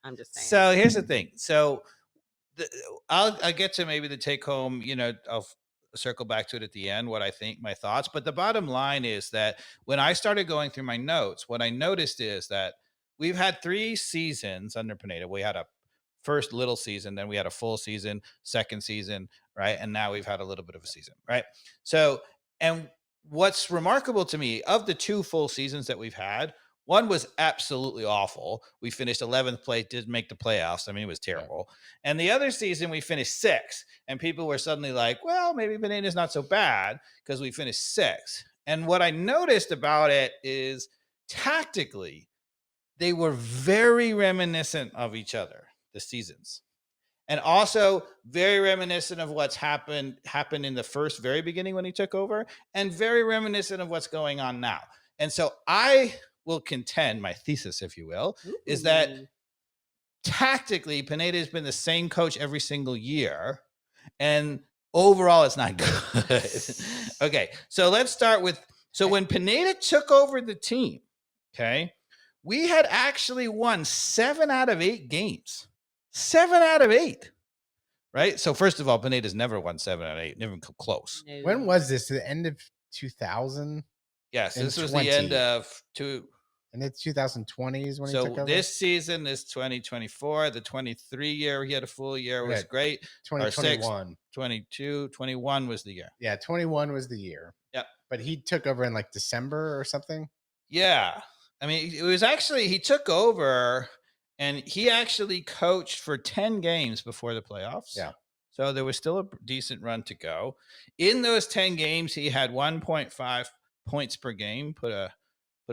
I'm just saying. So here's the thing. So I'll get to maybe the take home, I'll circle back to it at the end, what I think, my thoughts. But the bottom line is that when I started going through my notes, what I noticed is that we've had 3 seasons under Pineda. We had a first little season, then we had a full season, second season, right? And now we've had a little bit of a season, right? So, and what's remarkable to me of the 2 full seasons that we've had, one was absolutely awful. We finished 11th place, didn't make the playoffs. I mean, it was terrible. Yeah. And the other season, we finished 6th. And people were suddenly like, well, maybe Pineda's not so bad because we finished 6th. And what I noticed about it is tactically, they were very reminiscent of each other, the seasons. And also very reminiscent of what's happened in the very beginning when he took over, and very reminiscent of what's going on now. And so I will contend, my thesis, if you will, is that tactically, Pineda has been the same coach every single year, and overall, it's not good. Okay, so let's start with, when Pineda took over the team, okay, we had actually won 7 out of 8 games. 7 out of 8. Right? So first of all, Pineda's never won 7 out of 8, never come close. No. When was this? The end of 2000? Yes, this was the end of and it's 2020s when he took over. So this season is 2024. The 23 year, he had a full year, was great. 2021. 22, 21 was the year. Yeah, 21 was the year. Yep. But he took over in like December or something. Yeah. I mean, it was actually, he took over and he actually coached for 10 games before the playoffs. Yeah. So there was still a decent run to go. In those 10 games, he had 1.5 points per game. Put a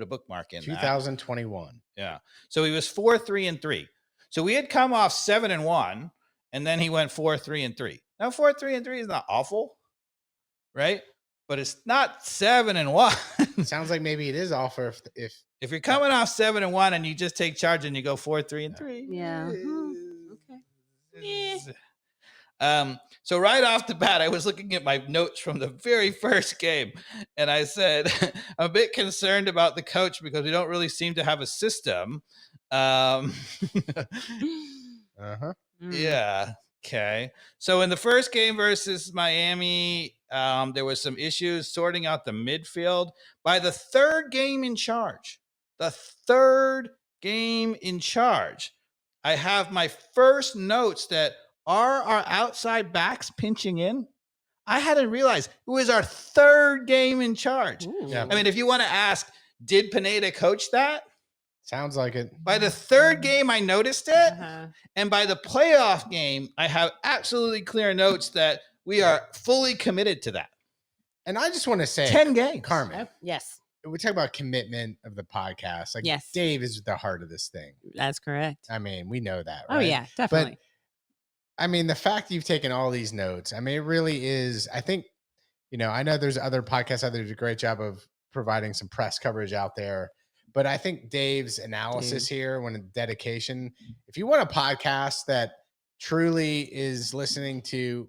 bookmark in 2021. That. Yeah. So he was 4-3-3. So we had come off 7-1, and then he went 4-3-3. Now 4-3-3 is not awful, right? But it's not 7-1. Sounds like maybe it is awful if you're coming off 7-1 and you just take charge and you go 4-3-3. Yeah. Okay. So right off the bat, I was looking at my notes from the very first game, and I said, I'm a bit concerned about the coach because we don't really seem to have a system. Yeah. Okay. So in the first game versus Miami, there was some issues sorting out the midfield. By the third game in charge, I have my first notes that are our outside backs pinching in. I hadn't realized it was our third game in charge. Yeah. I mean, if you want to ask, did Pineda coach that? Sounds like it. By the third game, I noticed it. And by the playoff game, I have absolutely clear notes that we are fully committed to that. And I just want to say 10 games. Carmen. Yes. We talk about commitment of the podcast. Like, yes. Dave is the heart of this thing. That's correct. I mean, we know that, right? Oh, yeah, definitely. But I mean, the fact you've taken all these notes, I mean, it really is. I think, I know there's other podcasts out there that do a great job of providing some press coverage out there. But I think Dave's analysis here, when dedication, if you want a podcast that truly is listening to,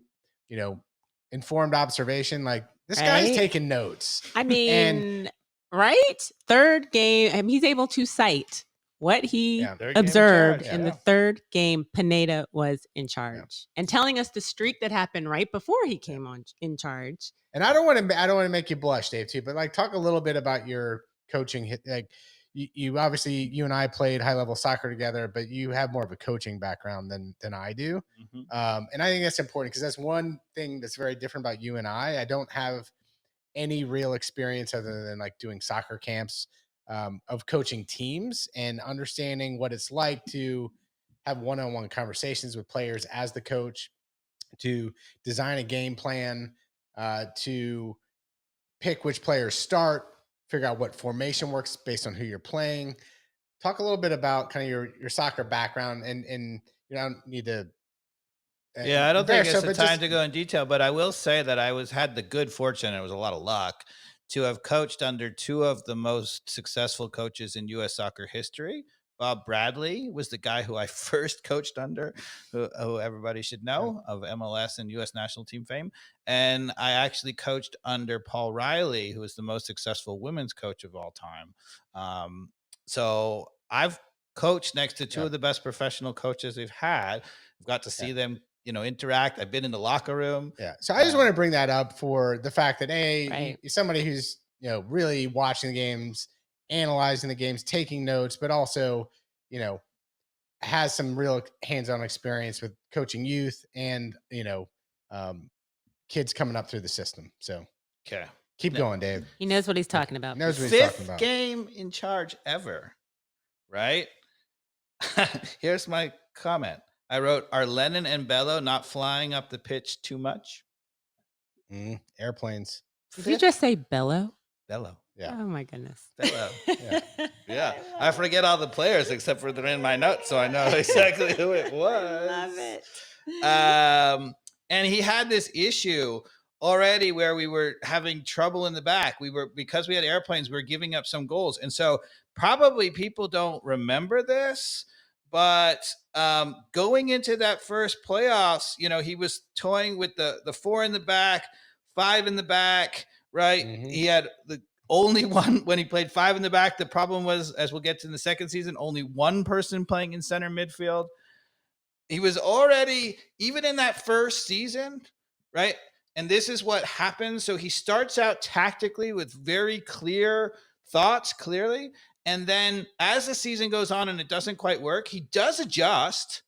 informed observation, like this guy's taking notes. I mean, right? Third game, he's able to cite what he observed in the third game. Pineda was in charge and telling us the streak that happened right before he came on in charge. And I don't want to make you blush, Dave, too, but like talk a little bit about your coaching. Like you obviously, you and I played high level soccer together, but you have more of a coaching background than I do. And I think that's important because that's one thing that's very different about you and I don't have any real experience other than like doing soccer camps of coaching teams and understanding what it's like to have one-on-one conversations with players as the coach, to design a game plan, to pick which players start, figure out what formation works based on who you're playing. Talk a little bit about kind of your soccer background and you don't need to. Yeah, I don't think it's the time to go in detail, but I will say that I had the good fortune, and it was a lot of luck, to have coached under 2 of the most successful coaches in U.S. soccer history. Bob Bradley was the guy who I first coached under, who everybody should know, of MLS and U.S. national team fame. And I actually coached under Paul Riley, who is the most successful women's coach of all time. So I've coached next to two of the best professional coaches we've had. I've got to see them, interact. I've been in the locker room. Yeah. So I just want to bring that up for the fact that somebody who's, really watching the games, analyzing the games, taking notes, but also, has some real hands-on experience with coaching youth and, kids coming up through the system. So keep going, Dave. He knows what he's talking about. Knows what he's talking about. Fifth game in charge ever, right? Here's my comment. I wrote, are Lennon and Bello not flying up the pitch too much? Airplanes. Did you just say bellow? Bello. Yeah. Oh my goodness. Bello. Yeah. I forget all the players except for they're in my notes, so I know exactly who it was. Love it. And he had this issue already where we were having trouble in the back. Because we had airplanes, we were giving up some goals. And so probably people don't remember this, but going into that first playoffs, he was toying with the 4 in the back, 5 in the back, right? Mm-hmm. He had the only one when he played 5 in the back. The problem was, as we'll get to in the second season, only one person playing in center midfield. He was already, even in that first season, right? And this is what happens. So he starts out tactically with very clear thoughts, clearly. And then as the season goes on and it doesn't quite work, he does adjust.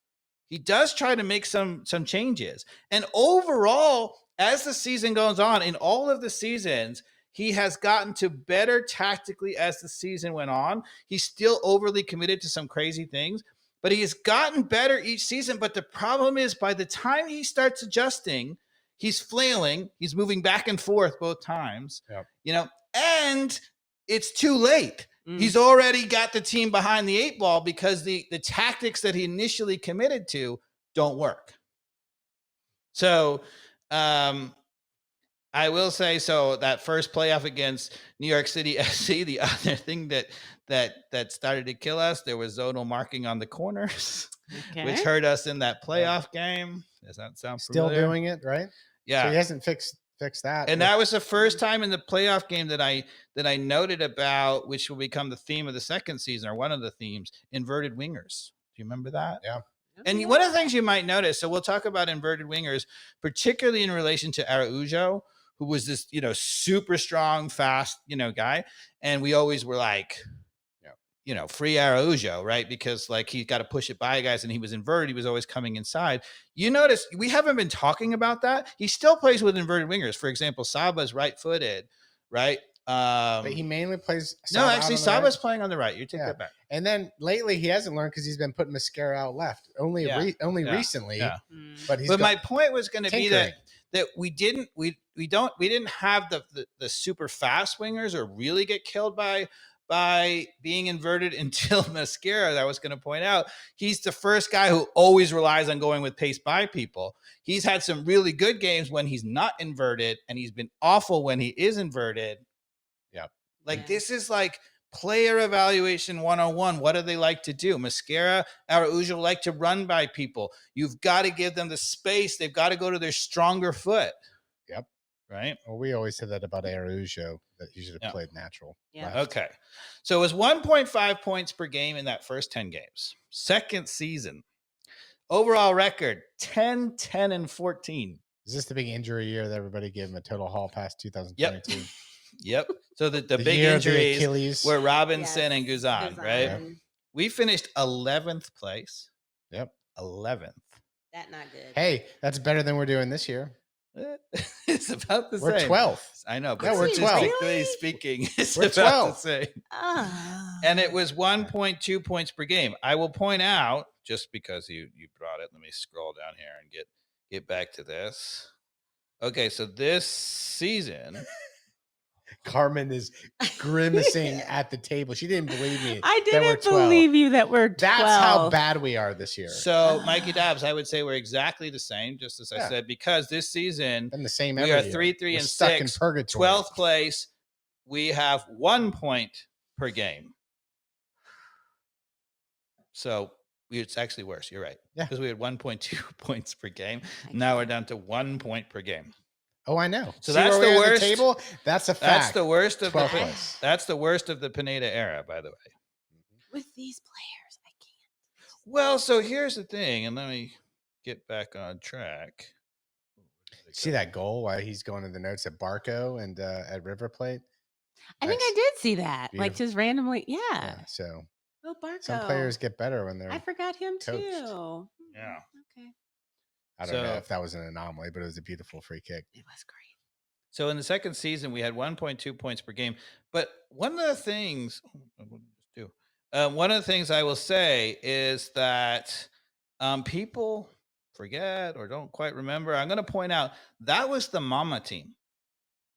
He does try to make some changes. And overall, as the season goes on, in all of the seasons, he has gotten to better tactically as the season went on. He's still overly committed to some crazy things, but he has gotten better each season. But the problem is, by the time he starts adjusting, he's flailing. He's moving back and forth both times, and it's too late. He's already got the team behind the 8 ball because the tactics that he initially committed to don't work. So I will say, so that first playoff against New York City FC, the other thing that started to kill us, there was zonal marking on the corners, which hurt us in that playoff game. Does that sound familiar? Still doing it, right? Yeah. So he hasn't fixed that. And that was the first time in the playoff game that I noted about, which will become the theme of the second season, or one of the themes, inverted wingers. Do you remember that? Yeah. And one of the things you might notice, so we'll talk about inverted wingers, particularly in relation to Araujo, who was this, super strong, fast, guy. And we always were like, free Araujo, right? Because he got to push it by guys, and he was inverted. He was always coming inside. You notice we haven't been talking about that. He still plays with inverted wingers. For example, Saba's right-footed, right? But he mainly plays. No, actually, Saba's playing on the right. You take that back. And then lately, he hasn't learned because he's been putting Mascara out left. Only recently. Yeah. But my point was going to be that we didn't have the super fast wingers or really get killed by being inverted until Mascara. That I was going to point out. He's the first guy who always relies on going with pace by people. He's had some really good games when he's not inverted, and he's been awful when he is inverted. Yeah. This is player evaluation 101. What do they like to do? Mascara, Araujo like to run by people. You've got to give them the space. They've got to go to their stronger foot. Yep. Right? Well, we always said that about Araujo, that he should have played natural. Yeah. Okay. So it was 1.5 points per game in that first 10 games. Second season. Overall record, 10-10-14. Is this the big injury year that everybody gave him a total hall pass 2022? Yep. So the big injuries were Robinson and Guzan, right? Yep. We finished 11th place. Yep. 11th. That's not good. Hey, that's better than we're doing this year. It's about the same. We're 12th. I know, but we're 12. Statistically speaking, it's we're about 12. the same. And it was 1.2 points per game. I will point out, just because you brought it, let me scroll down here and get back to this. Okay, so this season... Carmen is grimacing at the table. She didn't believe me. I didn't believe you that we're 12. That's how bad we are this year. So, Mikey Dobbs, I would say we're exactly the same, just as I said, because this season the same we are 3-3 and 6. 12th place. We have 1 point per game. So it's actually worse. You're right. Yeah. Because we had 1.2 points per game. Now we're down to 1 point per game. Oh, I know. So that's the worst. The table? That's a fact. That's the worst of the Pineda era, by the way. With these players, I Well, so here's the thing, and let me get back on track. See that goal while he's going to the notes at Barco and at River Plate? I think I did see that. Beautiful. Like just randomly. Yeah. So Barco. Some players get better when they're I forgot him coached. Too. Yeah. Okay. I don't know if that was an anomaly, but it was a beautiful free kick. It was great. So in the second season, we had 1.2 points per game. But one of the things I will say is that people forget or don't quite remember. I'm going to point out that was the Mama team.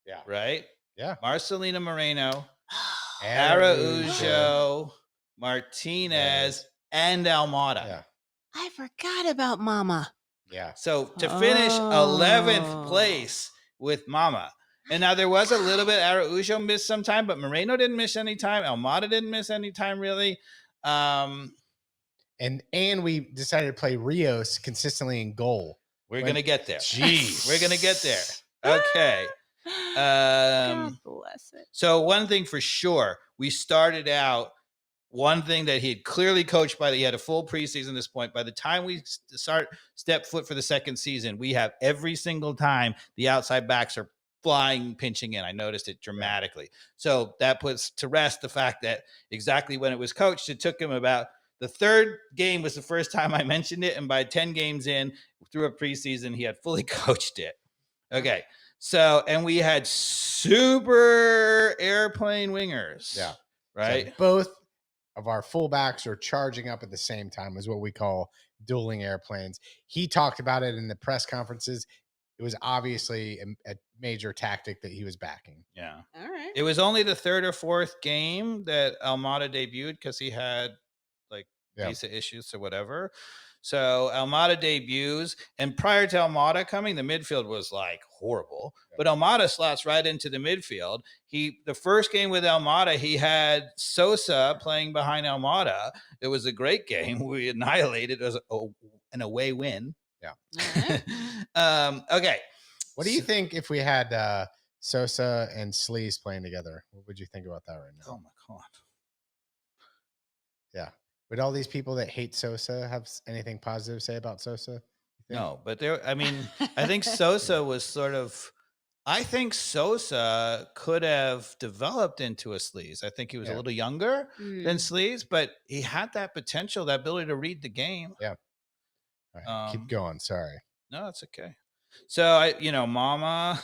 Yeah. Right? Yeah. Marcelino Moreno, Araujo, Martinez, and Almada. Yeah. I forgot about Mama. Yeah. So to finish 11th place with Mama. And now there was a little bit, Araujo missed some time, but Moreno didn't miss any time. Almada didn't miss any time, really. And we decided to play Rios consistently in goal. We're going to get there. Jeez. We're going to get there. Okay. God bless it. So one thing for sure, we started out, one thing that he had clearly coached he had a full preseason at this point. By the time we step foot for the second season, we have every single time the outside backs are flying, pinching in. I noticed it dramatically. So that puts to rest the fact that exactly when it was coached, it took him about the third game was the first time I mentioned it. And by 10 games in through a preseason, he had fully coached it. Okay. So, and we had super airplane wingers. Yeah. Right. So both of our fullbacks are charging up at the same time is what we call dueling airplanes. He talked about it in the press conferences. It was obviously a major tactic that he was backing. Yeah. All right. It was only the third or fourth game that Almada debuted because he had visa issues or whatever. So Almada debuts, and prior to Almada coming, the midfield was horrible. But Almada slots right into the midfield. The first game with Almada, he had Sosa playing behind Almada. It was a great game. We annihilated it as an away win. Yeah. Okay. What do you think if we had Sosa and Sleaze playing together? What would you think about that right now? Oh my God. Yeah. Would all these people that hate Sosa have anything positive to say about Sosa? No, but I think Sosa was I think Sosa could have developed into a Sleaze. I think he was a little younger than Sleaze, but he had that potential, that ability to read the game. Yeah. All right, keep going. Sorry. No, it's okay. So Mama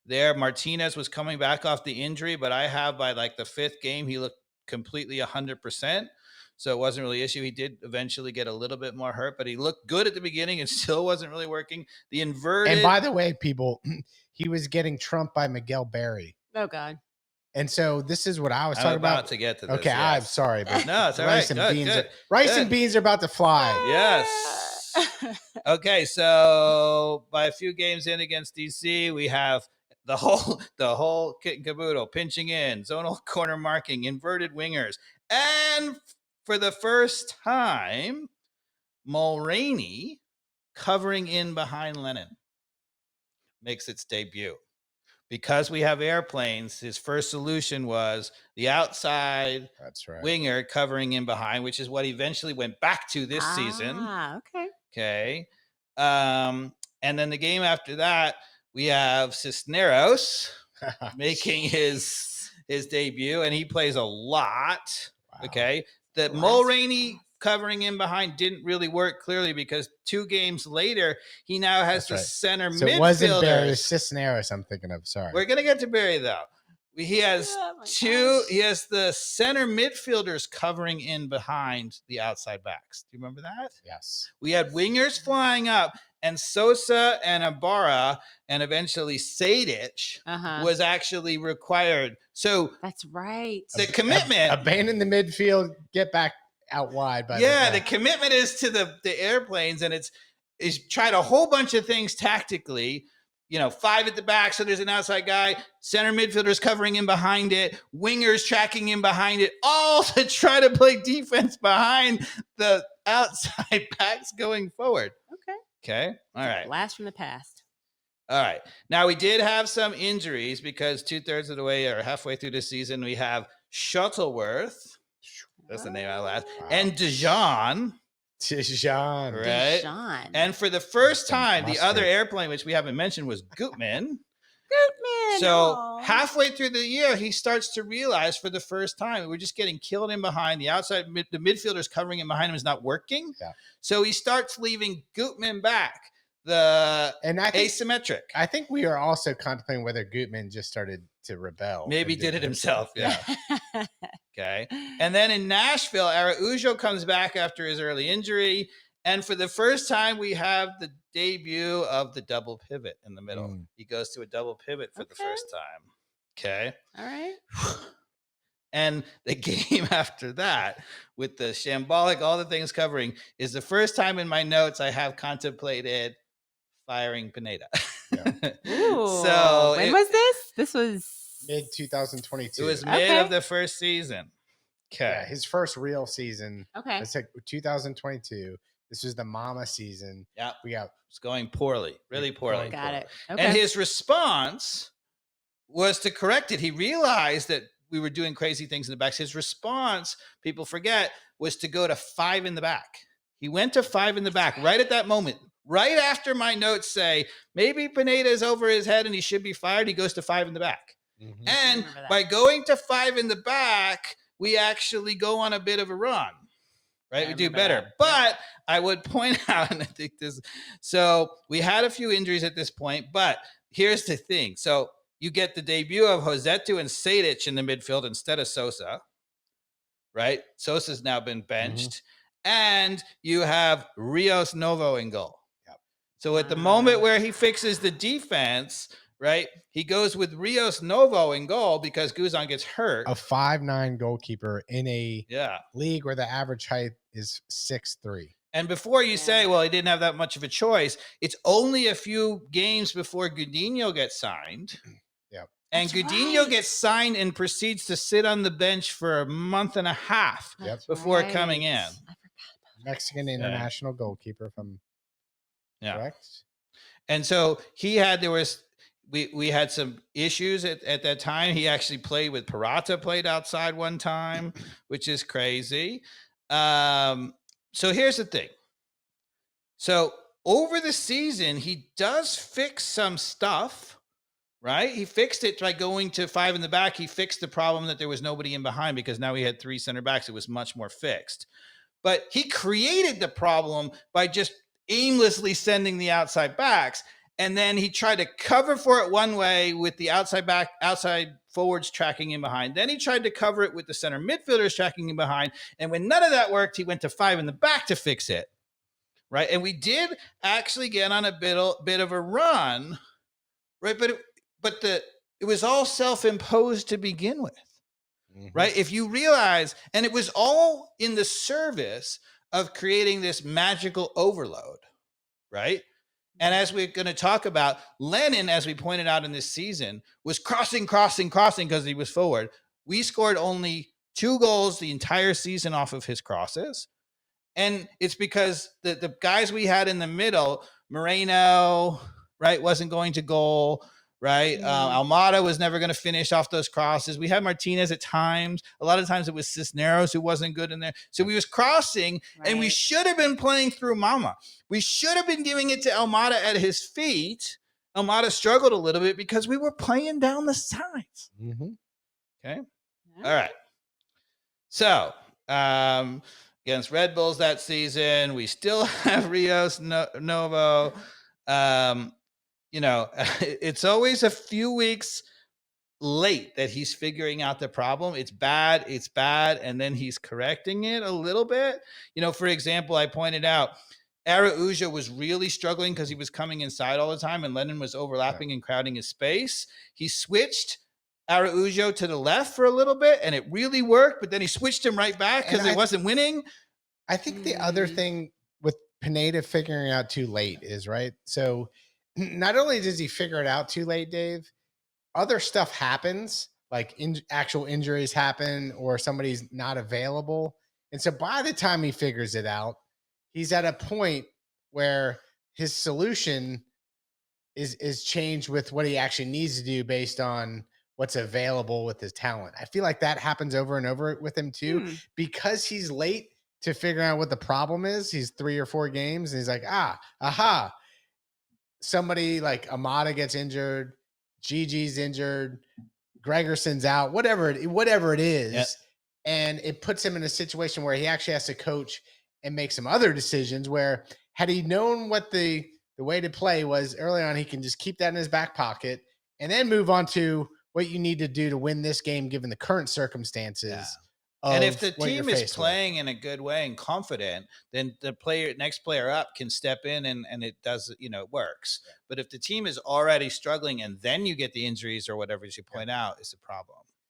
there, Martinez was coming back off the injury, but I have by the fifth game, he looked completely 100%. So it wasn't really an issue. He did eventually get a little bit more hurt, but he looked good at the beginning and still wasn't really working. The inverted. And by the way, people, he was getting trumped by Miguel Berry. Oh, God. And so this is what I was talking about. To get to this. Okay, yes. I'm sorry, but no, it's all right. Rice and beans are about to fly. Yes. Okay, so by a few games in against DC, we have the whole kit and caboodle, pinching in, zonal corner marking, inverted wingers, and for the first time, Mulroney covering in behind Lennon makes its debut. Because we have airplanes, his first solution was the outside winger covering in behind, which is what he eventually went back to this season. Okay. Okay. And then the game after that, we have Cisneros making his debut, and he plays a lot. Wow. Okay. The Mulroney covering in behind didn't really work clearly because 2 games later, he now has center midfielder. It wasn't Barry Cisneros I'm thinking of. Sorry. We're going to get to Barry, though. He has he has the center midfielders covering in behind the outside backs. Do you remember that? Yes. We had wingers flying up, and Sosa and Ibarra and eventually Sadic was actually required. So that's right. The commitment. Abandon the midfield, get back out wide. The commitment is to the airplanes, and is tried a whole bunch of things tactically. 5 at the back, so there's an outside guy, center midfielders covering in behind it, wingers tracking in behind it, all to try to play defense behind the outside backs going forward. Okay. All right. Blast from the past. All right. Now, we did have some injuries because 2/3 of the way or halfway through the season, we have Shuttleworth. That's the name I last. And Dijon. Dijon. Right. Dijon. And for the first time, the Mustard. other airplane, which we haven't mentioned, was Gutman. Gutman. So halfway through the year, he starts to realize for the first time, we're just getting killed in behind. The outside, the midfielders covering him behind him is not working. Yeah. So he starts leaving Gutman back, the asymmetric. I think we are also contemplating whether Gutman just started to rebel. Maybe did it himself. Yeah. Okay. And then in Nashville, Araujo comes back after his early injury. And for the first time, we have the debut of the double pivot in the middle. He goes to a double pivot for the first time. Okay. All right. And the game after that, with the shambolic, all the things covering, is the first time in my notes I have contemplated firing Pineda. Yeah. Ooh. So when was this? This was mid 2022. It was mid of the first season. Okay. Yeah, his first real season. Okay. It's like 2022. This was the mama season. Yeah. It's going poorly, really poorly. Got it. Okay. And his response was to correct it. He realized that we were doing crazy things in the backs. His response, people forget, was to go to 5 in the back. He went to 5 in the back right at that moment. Right after my notes say, maybe Pineda is over his head and he should be fired, he goes to 5 in the back. Mm-hmm. And by going to 5 in the back, we actually go on a bit of a run. Right? We do better. That. But I would point out, and I think this, so we had a few injuries at this point, but here's the thing. So you get the debut of Josetu and Sejdic in the midfield instead of Sosa, right? Sosa's now been benched. Mm-hmm. And you have Rios Novo in goal. Yep. So at the moment where he fixes the defense, right, he goes with Rios Novo in goal because Guzan gets hurt. A 5'9" goalkeeper in a league where the average height is 6'3". And before you say, well, he didn't have that much of a choice, it's only a few games before Gudinho gets signed. Yep. And Gudinho gets signed and proceeds to sit on the bench for a month and a half before coming in. I forgot about that. Mexican international goalkeeper from correct. And so we had some issues at that time. He actually played with Parata, played outside one time, which is crazy. So here's the thing. So over the season, he does fix some stuff, right? He fixed it by going to 5 in the back. He fixed the problem that there was nobody in behind because now he had 3 center backs. It was much more fixed. But he created the problem by just aimlessly sending the outside backs. And then he tried to cover for it one way with the outside forwards tracking in behind. Then he tried to cover it with the center midfielders tracking in behind. And when none of that worked, he went to 5 in the back to fix it. Right. And we did actually get on a bit of a run. Right. But it was all self-imposed to begin with. Mm-hmm. Right. If you realize, and it was all in the service of creating this magical overload. Right. And as we're going to talk about, Lennon, as we pointed out in this season, was crossing because he was forward. We scored only 2 goals the entire season off of his crosses. And it's because the guys we had in the middle, Moreno, right, wasn't going to goal, right? Almada was never going to finish off those crosses. We had Martinez at times. A lot of times it was Cisneros who wasn't good in there. So we was crossing, and we should have been playing through Mama. We should have been giving it to Almada at his feet. Almada struggled a little bit because we were playing down the sides. Mm-hmm. Okay. Yeah. All right. So against Red Bulls that season, we still have Rios Novo. It's always a few weeks late that he's figuring out the problem. It's bad. And then he's correcting it a little bit. For example, I pointed out Araujo was really struggling because he was coming inside all the time and Lennon was overlapping and crowding his space. He switched Araujo to the left for a little bit and it really worked, but then he switched him right back because it wasn't winning. I think the other thing with Pineda figuring out too late is, right, so not only does he figure it out too late, Dave, other stuff happens, like actual injuries happen or somebody's not available. And so by the time he figures it out, he's at a point where his solution is changed with what he actually needs to do based on what's available with his talent. I feel like that happens over and over with him too, because he's late to figure out what the problem is. He's 3 or 4 games and he's like, aha. Somebody like Amada gets injured, Gigi's injured, Gregerson's out, whatever it is. Yep. And it puts him in a situation where he actually has to coach and make some other decisions where had he known what the way to play was early on, he can just keep that in his back pocket and then move on to what you need to do to win this game, given the current circumstances. Yeah. And if the team is playing in a good way and confident, then the next player up can step in and it does, it works. Yeah. But if the team is already struggling and then you get the injuries or whatever, as you point out, is a problem.